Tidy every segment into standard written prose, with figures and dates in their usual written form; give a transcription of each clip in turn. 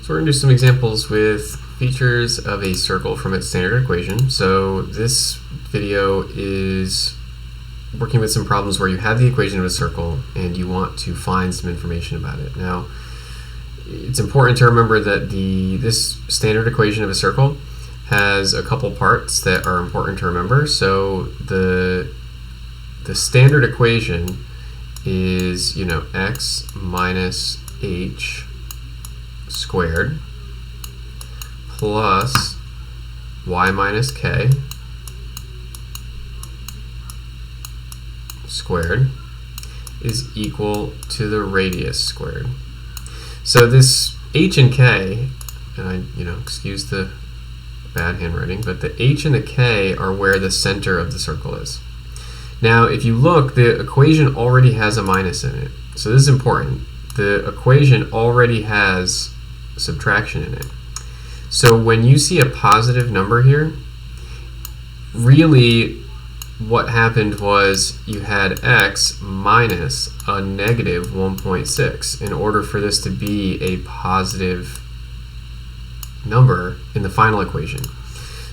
So we're going to do some examples with features of a circle from its standard equation. So this video is working with some problems where you have the equation of a circle and you want to find some information about it. Now, it's important to remember that this standard equation of a circle has a couple parts that are important to remember. So the standard equation is, x minus h squared plus y minus k squared is equal to the radius squared. So this h and k, and excuse the bad handwriting, but the h and the k are where the center of the circle is. Now, if you look, the equation already has a minus in it. So this is important. The equation already has subtraction in it. So when you see a positive number here, really what happened was you had x minus a negative 1.6 in order for this to be a positive number in the final equation.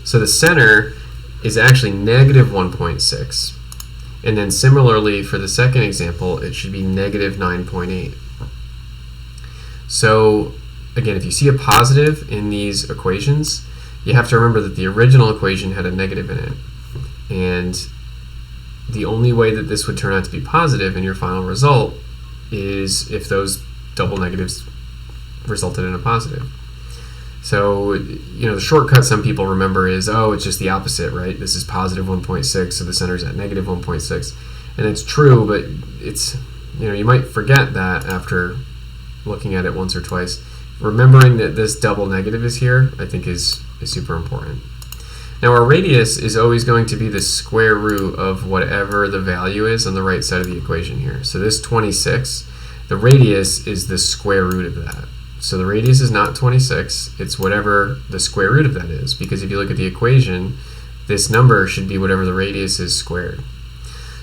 So the center is actually negative 1.6. And then similarly for the second example, it should be negative 9.8. So again, if you see a positive in these equations, you have to remember that the original equation had a negative in it. And the only way that this would turn out to be positive in your final result is if those double negatives resulted in a positive. So, the shortcut some people remember is, it's just the opposite, right? This is positive 1.6, so the center's at negative 1.6. And it's true, but it's, you might forget that after looking at it once or twice. Remembering that this double negative is here, I think is super important. Now our radius is always going to be the square root of whatever the value is on the right side of the equation here. So this 26, the radius is the square root of that. So the radius is not 26, it's whatever the square root of that is, because if you look at the equation, this number should be whatever the radius is squared.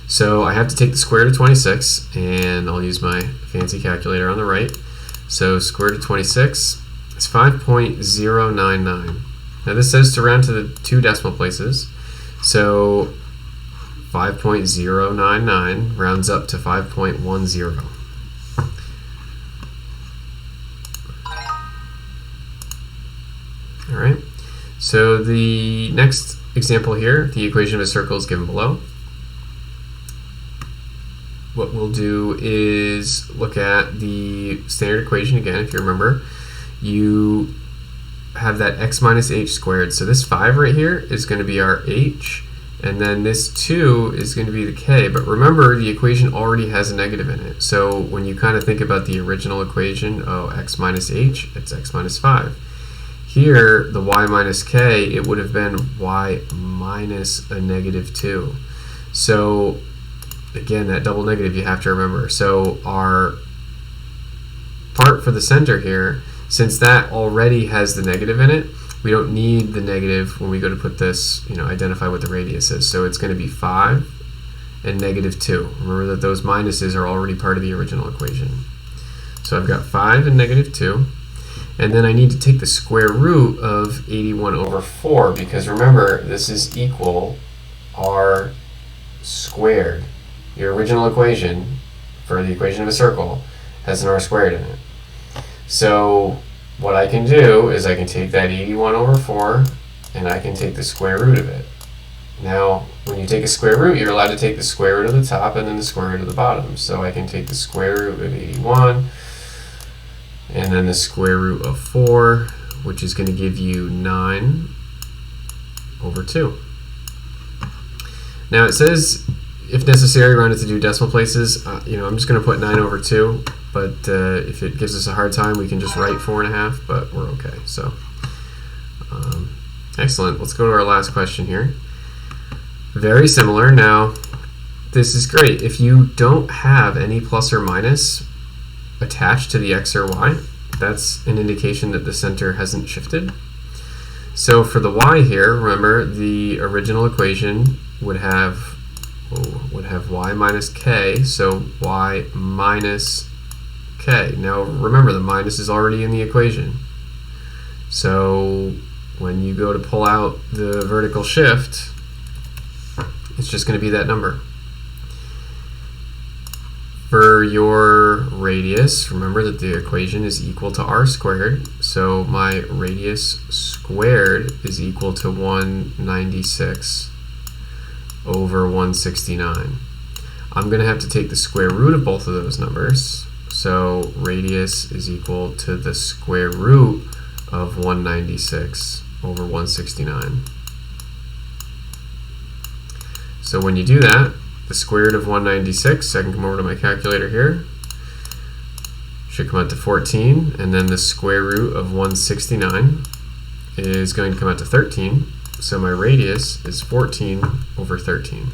So I have to take the square root of 26, and I'll use my fancy calculator on the right. So square root of 26 is 5.099. Now this says to round to the two decimal places, so 5.099 rounds up to 5.10. All right, so the next example here, the equation of a circle is given below. What we'll do is look at the standard equation again. If you remember, you have that x minus h squared. So this 5 right here is going to be our h, and then this 2 is going to be the k. But remember, the equation already has a negative in it. So when you kind of think about the original equation, x minus h, it's x minus 5. Here, the y minus k, it would have been y minus a negative 2. So again, that double negative you have to remember. So our part for the center here, since that already has the negative in it, we don't need the negative when we go to put this, identify what the radius is. So it's going to be 5 and negative 2. Remember that those minuses are already part of the original equation. So I've got 5 and negative 2. And then I need to take the square root of 81 over 4, because remember, this is equal r squared. Your original equation for the equation of a circle has an r squared in it. So what I can do is I can take that 81 over 4 and I can take the square root of it. Now, when you take a square root, you're allowed to take the square root of the top and then the square root of the bottom. So I can take the square root of 81 and then the square root of 4, which is going to give you 9 over 2. Now it says, if necessary, round it to 2 decimal places. I'm just going to put 9 over 2, but if it gives us a hard time, we can just write 4.5, but we're okay. So, excellent. Let's go to our last question here. Very similar. Now, this is great. If you don't have any plus or minus attached to the x or y, that's an indication that the center hasn't shifted. So for the y here, remember the original equation would have y minus k, so y minus k. Now remember, the minus is already in the equation. So when you go to pull out the vertical shift, it's just going to be that number. For your radius, remember that the equation is equal to r squared, so my radius squared is equal to 196 over 169. I'm going to have to take the square root of both of those numbers, so radius is equal to the square root of 196 over 169. So when you do that, the square root of 196, I can come over to my calculator here, should come out to 14, and then the square root of 169 is going to come out to 13, so my radius is 14 over 13.